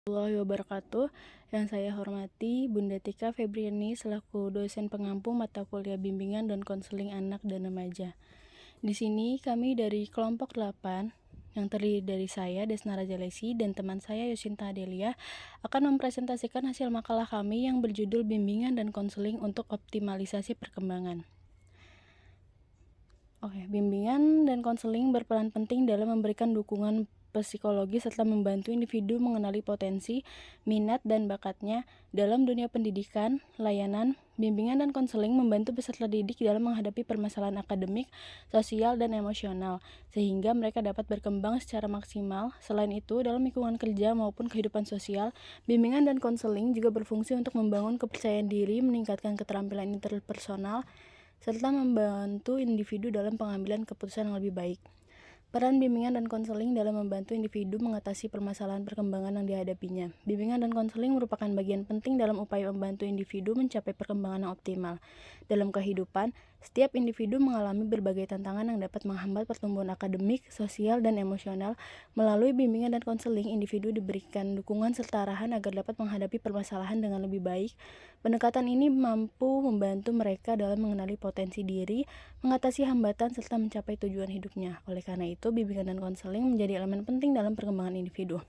Warahmatullahi wabarakatuh. Yang saya hormati Bunda Tika Febriani selaku dosen pengampu mata kuliah bimbingan dan konseling anak dan remaja. Di sini kami dari kelompok 8 yang terdiri dari saya Desna Rajalesi dan teman saya Yosinta Adelia akan mempresentasikan hasil makalah kami yang berjudul Bimbingan dan Konseling untuk Optimalisasi Perkembangan. Bimbingan dan konseling berperan penting dalam memberikan dukungan psikologi serta membantu individu mengenali potensi, minat, dan bakatnya dalam dunia pendidikan, layanan, bimbingan dan konseling membantu peserta didik dalam menghadapi permasalahan akademik, sosial, dan emosional, sehingga mereka dapat berkembang secara maksimal. Selain itu, dalam lingkungan kerja maupun kehidupan sosial, bimbingan dan konseling juga berfungsi untuk membangun kepercayaan diri, meningkatkan keterampilan interpersonal, serta membantu individu dalam pengambilan keputusan yang lebih baik. Peran bimbingan dan konseling dalam membantu individu mengatasi permasalahan perkembangan yang dihadapinya. Bimbingan dan konseling merupakan bagian penting dalam upaya membantu individu mencapai perkembangan yang optimal. Dalam kehidupan, setiap individu mengalami berbagai tantangan yang dapat menghambat pertumbuhan akademik, sosial, dan emosional. Melalui bimbingan dan konseling, individu diberikan dukungan serta arahan agar dapat menghadapi permasalahan dengan lebih baik. Pendekatan ini mampu membantu mereka dalam mengenali potensi diri, mengatasi hambatan, serta mencapai tujuan hidupnya. Oleh karena itu, bimbingan dan konseling menjadi elemen penting dalam perkembangan individu.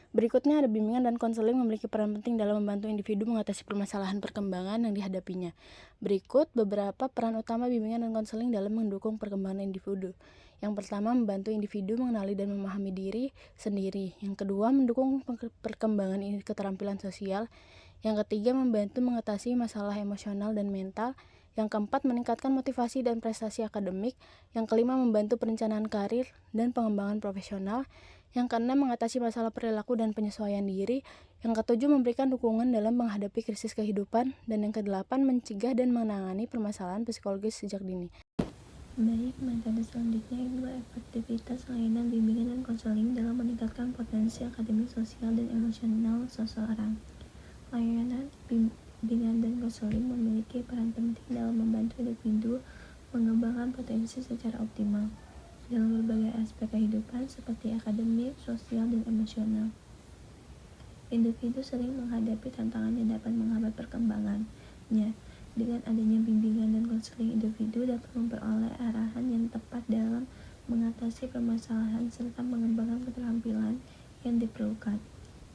Berikutnya ada bimbingan dan konseling memiliki peran penting dalam membantu individu mengatasi permasalahan perkembangan yang dihadapinya. Berikut beberapa peran utama bimbingan dan konseling dalam mendukung perkembangan individu. Yang pertama, membantu individu mengenali dan memahami diri sendiri. Yang kedua, mendukung perkembangan keterampilan sosial. Yang ketiga, membantu mengatasi masalah emosional dan mental. Yang keempat, meningkatkan motivasi dan prestasi akademik. Yang kelima, membantu perencanaan karir dan pengembangan profesional. Yang keenam, mengatasi masalah perilaku dan penyesuaian diri. Yang ketujuh, memberikan dukungan dalam menghadapi krisis kehidupan. Dan yang kedelapan, mencegah dan menangani permasalahan psikologis sejak dini. Baik, metode selanjutnya adalah efektivitas layanan bimbingan dan konseling dalam meningkatkan potensi akademik, sosial, dan emosional seseorang. Layanan bimbingan dan konseling memiliki peran penting dalam membantu individu mengembangkan potensi secara optimal dalam berbagai aspek kehidupan seperti akademik, sosial, dan emosional. Individu sering menghadapi tantangan yang dapat menghambat perkembangannya. Dengan adanya bimbingan dan konseling, individu dapat memperoleh arahan yang tepat dalam mengatasi permasalahan serta mengembangkan keterampilan yang diperlukan.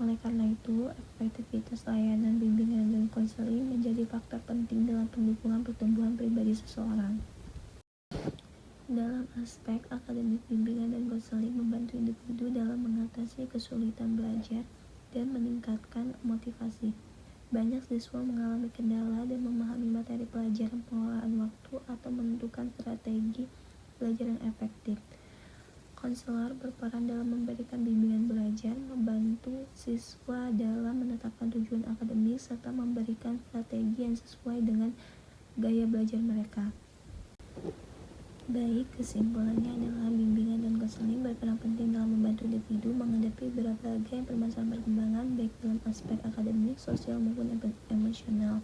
Oleh karena itu, efektivitas layanan bimbingan dan konseling menjadi faktor penting dalam pendukungan pertumbuhan pribadi seseorang. Dalam aspek akademik, bimbingan dan konseling membantu individu dalam mengatasi kesulitan belajar dan meningkatkan motivasi. Banyak siswa mengalami kendala dan memahami materi pelajaran, pengelolaan waktu, atau menentukan strategi belajar yang efektif. Konselor berperan dalam memberikan bimbingan belajar, membantu siswa dalam menetapkan tujuan akademis, serta memberikan strategi yang sesuai dengan gaya belajar mereka. Baik, kesimpulannya adalah bimbingan dan konseling berperan penting dalam membantu individu menghadapi berbagai permasalahan perkembangan, baik dalam aspek akademik, sosial, maupun emosional.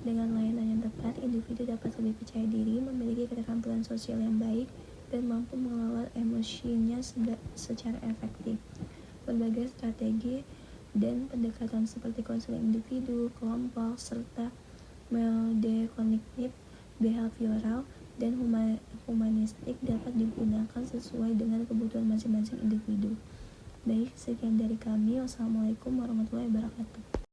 Dengan layanan yang tepat, individu dapat lebih percaya diri, memiliki keterampilan sosial yang baik, dan mampu mengelola emosinya secara efektif. Berbagai strategi dan pendekatan seperti konseling individu, kelompok, serta metode kognitif, behavioral, dan humanistik dapat digunakan sesuai dengan kebutuhan masing-masing individu. Baik, sekian dari kami. Wassalamualaikum warahmatullahi wabarakatuh.